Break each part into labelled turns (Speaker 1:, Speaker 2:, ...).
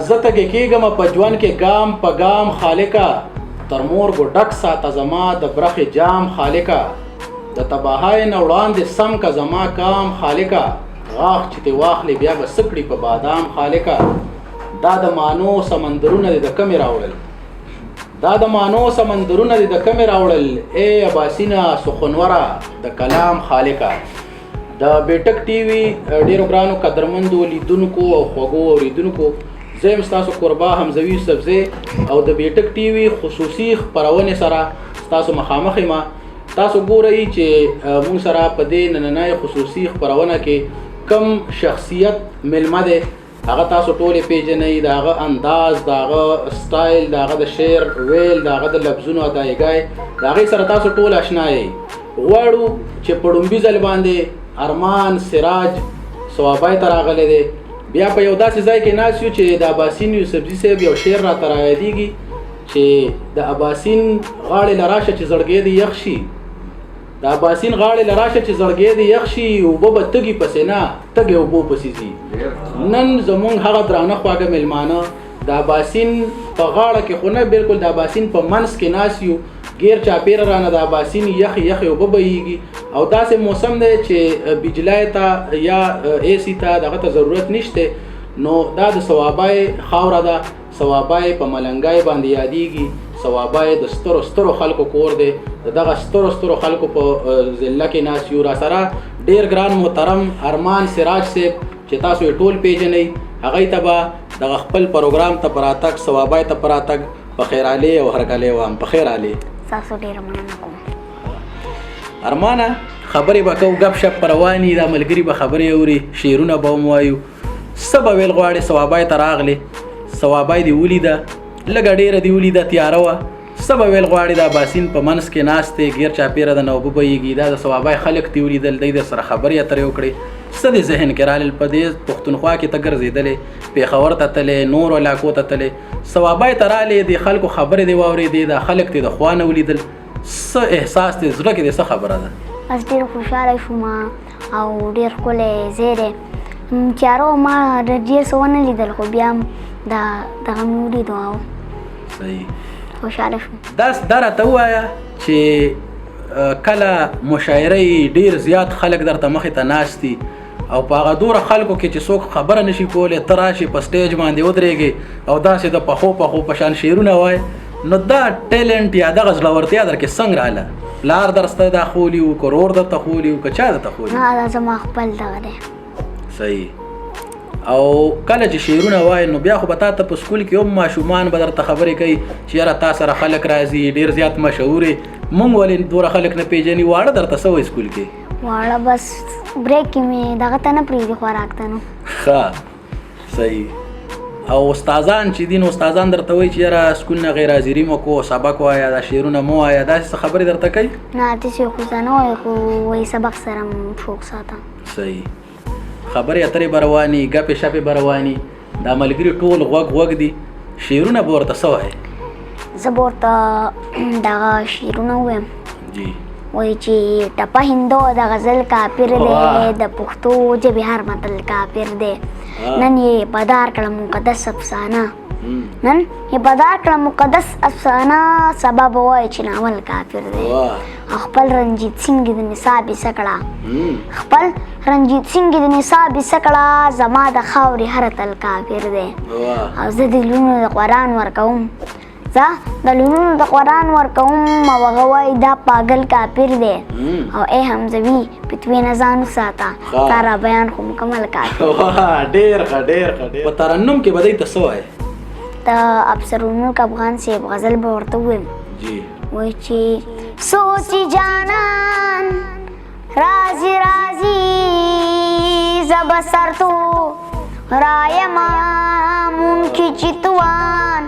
Speaker 1: زه تږی کېږم په ژوند کې ګام په ګام خالقه تر مورګو ډک ساته زما د برخې جام خالقه د تباهۍ نه وړاندې سم که زما کام خالقه غاښ چې دې واخلې بیا به څه کړي په بادام خالقه دا د مانو سمندرونه دې د کمې راوړل دا د مانو سمندرونه دې د کمې راوړل ای اباسینه سخنوره د کلام خالقه د بیټک ټي وي ډیرو ګرانو قدرمندو لیدونکو او خوږو اوریدونکو زه یم ستاسو کوربا حمزوي یوسفزی او د بیټک ټي وي خصوصي خپرونې سره ستاسو مخامخ یم تاسو ګورئ چې موږ سره په دې نننۍ خصوصي خپرونه کې کم شخصیت ملمه دی هغه تاسو ټولې پیژنئ د هغه انداز د هغه سټایل د هغه د شعر ویل د هغه د لفظونو ادایګۍ د هغې سره تاسو ټول اشنا یئ غواړو چې په ړومبي ځل باندې ارمان سراج صوابۍ ته راغلی دی بیا په یو داسې ځای کې ناست یو چې د اباسین یوسفزي صاحب یو شعر راته رایادېږي چې د اباسین غاړې له راشه چې زړګی دې یخ شي د اباسین غاړې له راشه چې زړګی دې یخ شي اوبه به تږي پسې نه تږې اوبو پسې ځي نن زمونږ هغه درانه خواږه میلمانه د اباسین په غاړه کې خو نه بلکل د اباسین په منځ کې ناست یو غیر چاپیره رانه د اباسین یخې یخې اوبه بهیږي او داسې موسم دی چې بجلی ته یا اے سی ته دغه ته ضرورت نشته نو دا د صوابۍ خاوره ده صوابۍ په ملنګۍ باندې یادېږي صوابۍ د سترو سترو خلکو کور دی د دغه سترو سترو خلکو په ضلع کې ناست یو را سره ډېر ګران محترم ارمان سراج صاحب چې تاسو یې ټول پیژنئ هغوی ته به دغه خپل پروګرام ته په راتګ صوابۍ ته په راتګ په خیرالې او هرکلې وایم په خیرالې
Speaker 2: تاسو ډېره مننه کوم
Speaker 1: ارمانه خبرې به کوو ګپ شپ به رواني دا ملګري به خبرې اوري شعرونه به هم وایو څه به ویل غواړې صوابۍ ته راغلې صوابۍ دې ولیده لږه ډېره دې ولیده تیاره وه څه به ویل غواړې د اباسین په منځ کې ناست دی غیر چاپېره د اوبه بهیږي دا د صوابۍ خلک دې ولیدل دی در سره خبرې اترې وکړې څه دې ذهن کې رالل په دې پښتونخوا کې ته ګرځېدلې پېښور ته تلې نورو علاقو ته تلې صوابۍ ته رالې د خلکو خبرې دې واورېدې دا خلک دې د خوا نه ولیدل څه احساس دې زړه کې دې څه خبره ده
Speaker 2: بس ډېر خوشحاله شوم او ډېر ښکلی ځای دی تیاره ما ډېر څه ونه لیدل خو بیا هم دغه مې ولیدو او
Speaker 1: صحیح
Speaker 2: خوشحاله شوم
Speaker 1: دا راته ووایه چې کله مشاعرې ډېر زیات خلک درته مخې ته ناست دي او په هغه دوره خلکو کې چې څوک خبره نشي کولی ته راشي په سټیج باندې ودرېږې او داسې د پخو پخو په شان شعرونه وایي نو دا ټیلنټ یا دغه زړورتیا در کې څنګه راله پلار درسته دا ښوولي وو که ورور درته ښوولي وو که چا درته ښوولي
Speaker 2: نه دا زما خپل دغه دی
Speaker 1: صحیح او کله چې شعرونه وایي نو بیا خو به تا ته په سکول کې هم ماشومان به درته خبرې کوي چې یاره تا سره خلک راځي ډېر زیات مشهور یې موږ ولې دوره خلک نه پېژني واړه درته څه وایي سکول کې
Speaker 2: واړه بس بریک کې مې دغه ته نه پرېږدي خوراک ته نو
Speaker 1: ښه صحیح او استادان چې دي نو استادان درته وایي چې یاره سکول نه غیر حاضري مه کوه سبق وایه دا شعرونه مه وایه داسې څه خبرې درته کوي
Speaker 2: نه داسې خو څه نه وایي خو وایي سبق سره م شوق ساته
Speaker 1: صحیح خبرې اترې به رواني ګپې شپې به رواني دا ملګري ټول غوږ دي شعرونه به ورته څه وایې
Speaker 2: زه به ورته دغه شعرونه ووایم
Speaker 1: جی
Speaker 2: وایي چې ټپه هندو د غزل کافر دی د پښتو ژبې هر متل کافر دی نن یې بدار کړه مقدس افسانه نن یې بدار کړه مقدس افسانه سبا به وایي چې ناول کافر دی خپل رنجیت سنګ د نصاب یې څه کړه خپل رنجیت سنګ د نصاب یې څه کړه زما د خاورې هر تل کافر دی او زه د لونو د قرآن ورکوم زه د لونو د قرآن ورکوم او هغه وایي دا پاگل کافر دی او ای حمزوي فتوې نه ځان وساته تا را بیان خو مکمل کافر
Speaker 1: ډېر ښه ډېر ښه په ترنم کې به دی ته څه وایې
Speaker 2: د افسرالملک افغان صاحب غزل به ورته ووایم وایي چې سوچی جانان رازی رازی زب سر تو رایما مونکی چتوان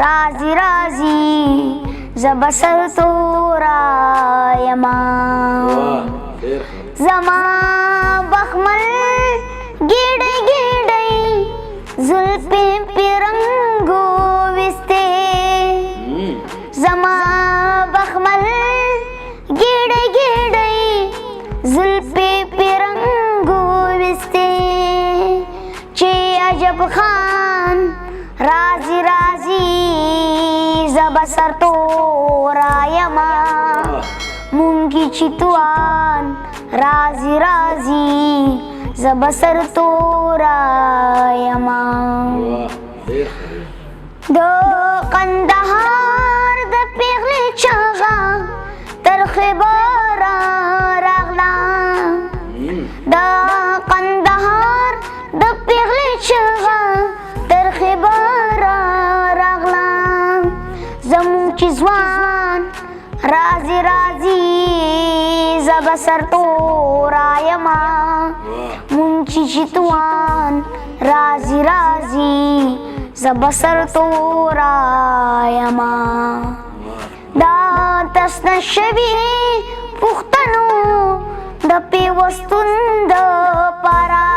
Speaker 2: رازی رازی زب سر تو رایما زما بخمل گیڑی گیڑی زلپیں پیرنگو وستے زما بخمل گیڑی گیڑی زلپیں پیرنگو وستے چی عجب خان رايما مونږ چې توان رازي رازي زبسر تورايما د قندهار د پیغلې چاغه تر خبره راغلا د قندهار د پیغلې چاغه تر خبره راغلا زموږ چې ځوان رازي رازي زبسر تورايما مونږ چې توان رازي رازي زبسر تورايما دا تسنه شوي پښتنو د پیوستون د پارا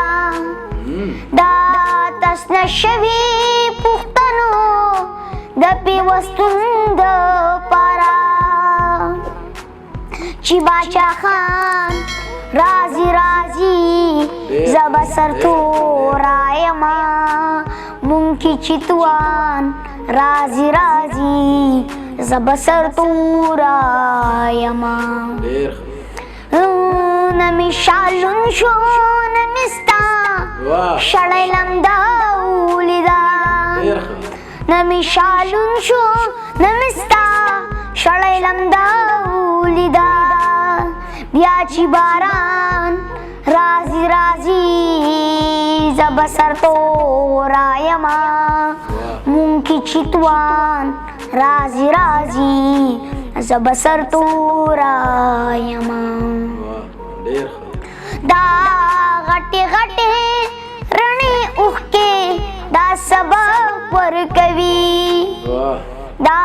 Speaker 2: دا تسنه شوي پښتنو د پیوستون د پارا چې باچا خان رازي رازي زبسر تورايما مونږ چې توان رازي رازي زبسر تورايما نمی شالون شو نمیستا شړای لمدا ولیدا نمی شالون شو نمیستا شړای لمدا ولیدا بیا چې باران رازي رازي زبسر تورايما مونږ چې توان رازي رازي زبسر تورايما دا غټي غټي رڼې اوښکې دا سبق ورکوي دا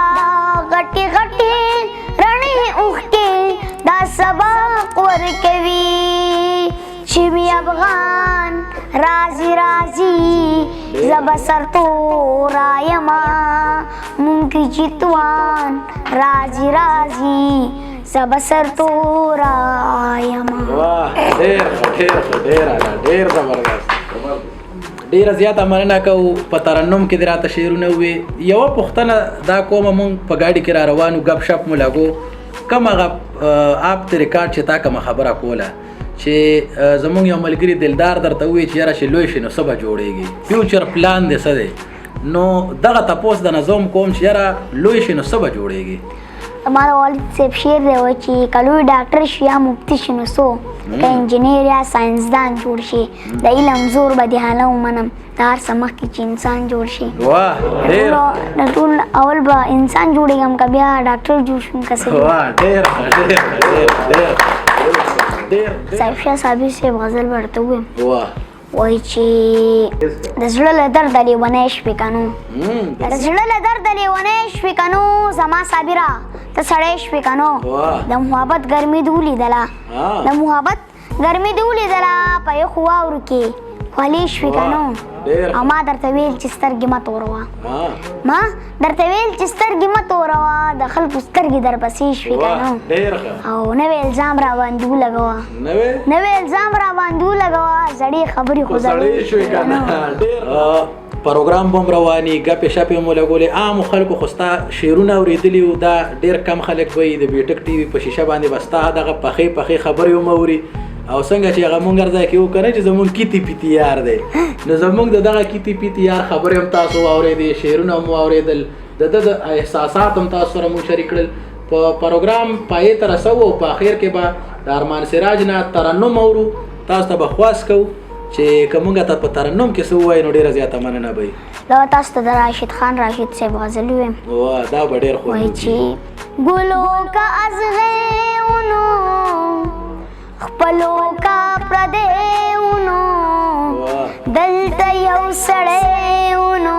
Speaker 2: غټي غټي رڼې اوښکې دا سبق ورکوي چې وي افغان رازي رازي زبسر تورايما مونږ چې توان رازي رازي زبسر تورايما
Speaker 1: ډېر زبردست ډېره زیاته مننه کوو په ترنم کې دې راته شعرونه ووې یوه پوښتنه دا کومه مونږ په ګاډي کې را روانو ګپ شپ مو لګو کوم هغه آپ ته ریکارډ چې تا کومه خبره کوله چې زمونږ یو ملګري دلدار درته ووایي چې یاره چې لوی شي نو څه به جوړېږي فیوچر پلان دې څه دی نو دغه تپوس د نظم کوم چې یاره لوی شي نو څه به جوړېږي
Speaker 2: हमारा वालिद साहब शेर دی وایي چې که لوی ډاکټر شي یا مفتي شي نو څو که انجینر یا ساینسدان جوړ شي د علم زور به دې حاله ومنم د هر څه مخکې چې انسان جوړ شي د ټول اول به انسان جوړېږم که بیا ډاکټر جوړ شم که څه صاحب شاه صابر صاحب غزل به ورته ووایم وایي چې د زړه له درده لیونی شوې که نو د زړه له درده لیونی شوې که نو زما صابره ته سړی شوې که نو د محبت ګرمي دې ولیدله د محبت ګرمي دې ولیدله په یخو واورو کې خولې شوې که نو او ما درته ویل چې سترګې مه توروه ما درته ویل چې سترګې مه توروه د خلکو سترګې درپسې شوې که نو او نوی الزام راباندې ولګوه نوی الزام راباندې ولګوه زړې خبرې خو زړې شوې که نو
Speaker 1: پروګرام به هم رواني ګپې شپې مو لګولې عامو خلکو خو ستا شعرونه اورېدلي وو دا ډېر کم خلک به د بیټک ټي وي په شیشه باندې به ستا دغه پخې پخې خبرې هم اوري او څنګه چې هغه مونږ هر ځای کې وکړی چې زمونږ کیتي پیتي یار دی نو زمونږ د دغه کیتي پیتي یار خبرې هم تاسو واورېدې شعرونه هم واورېدل د ده د احساسات هم تاسو سره مونږ شریک کړل په پروګرام پایې ته رسوو او په اخر کې به د ارمان سراج نه ترنم اورو تاسو ته به خواست کوو چې که مونږ ته په ترنم کې څه ووایو نو ډېره زیاته مننه به وي
Speaker 2: تاسو ته د راشد خان راشد صاحب غزل ووایم
Speaker 1: دا به ډېر خوږ
Speaker 2: وایي چې ګلو کا ازغېونو خپلو کا پردیونو دلته یو سړیونو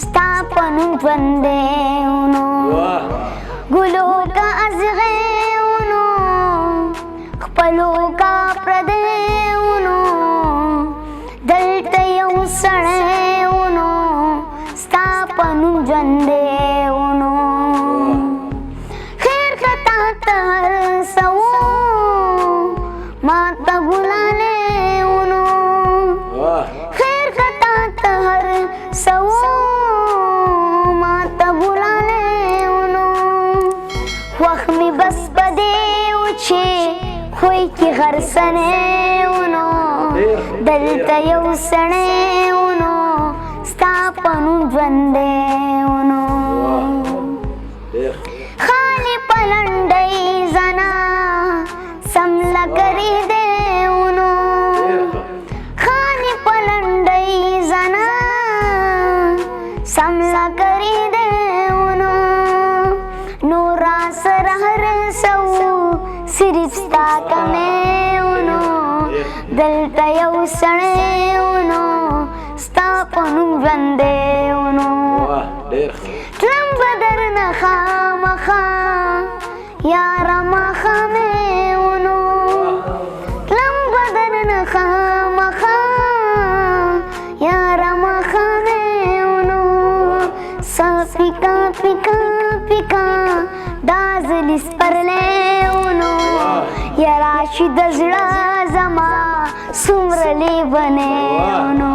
Speaker 2: ستا په نوم ژوندیونو ګلو کا ازغېونو خپلو کا پردیونو دلته یو سړیونو ستا په نوم ژوندیونو خیر خطا ته هر څه ما ته ګلانیونو خیر خطا ته هر څه ما ته ګلانیونو خوی کی غرسنې ونو دلته یو سړی ونو ستا په نوم ژوندی ونو خالي په لنډۍ زنا سمله کړې دی ونو خالي په لنډۍ زنا سمله کړې دی ونو نور سره هر سو صرف ستا کمې ونو دلته یو سړی ونو ستا په نوم ژوندی ونو تلم به درنه خامخا یاره ماښامې ونو تلم به درنه خامخا یاره ماښامې ونو سا پیکا پیکا پیکا دا زلي سپرلی ونو یا راشي د زړه زما څومره لیونی ونو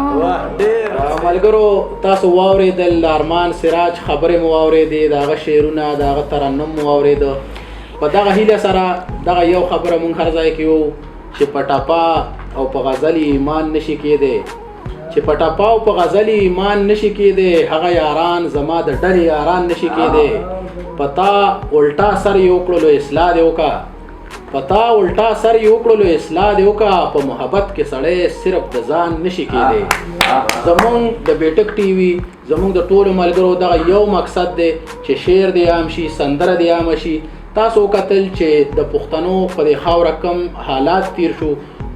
Speaker 1: ملګرو تاسو واورېدل ارمان سراج خبرې مو واورېدې د هغه شعرونه د هغه ترنم مو واورېده په دغه هیله سره دغه یو خبره مونږ هر ځای کې وو چې په ټپه او په غزل ایمان نشي کېدی چې په ټپه او په غزل ایمان نشي کېدی هغه یاران زما د ډلې یاران نشي کېدی په تا الټا سر یې وکړلو اصلاح دې وکړه په تا الټا سر یې وکړلو اصلاح دې وکړه په محبت کې سړی صرف د ځان نشي کېدی زمونږ د بیټک ټي وي زمونږ د ټولو ملګرو دغه یو مقصد دی چې شعر دې عام شي سندره دې عامه شي تاسو وکتل چې د پښتنو په دې خاوره کم حالات تیر شو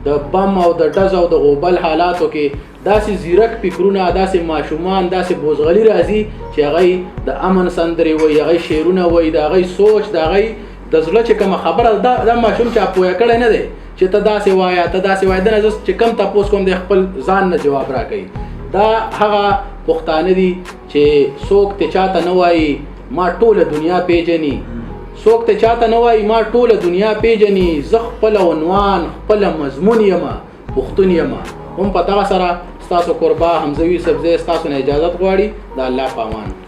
Speaker 1: د بم او د ډز او د غوبل حالاتو کې داسې زیرک فکرونه داسې ماشومان داسې بوزغلي راځي چې هغوی د امن سندرې وایي هغوی شعرونه وایي د هغوی سوچ د هغوی د زړه چې کومه خبره دا ماشوم چا پوهه کړی نه دی چې ته داسې وایه ته داسې وایه دنه زه چې کم تپوس کوم دی خپل ځان نه جواب راکوي دا هغه پښتانه دي چې څوک ته چاته نه وایي ما ټوله دنیا پیژني څوک ته چاته نه وایي ما ټوله دنیا پیژني زه خپله عنوان خپله مضمون یمه پښتون یمه هم په دغه سره ستاسو قربا حمزه یوسفزی ستاسو نه اجازت غواړي د الله په امان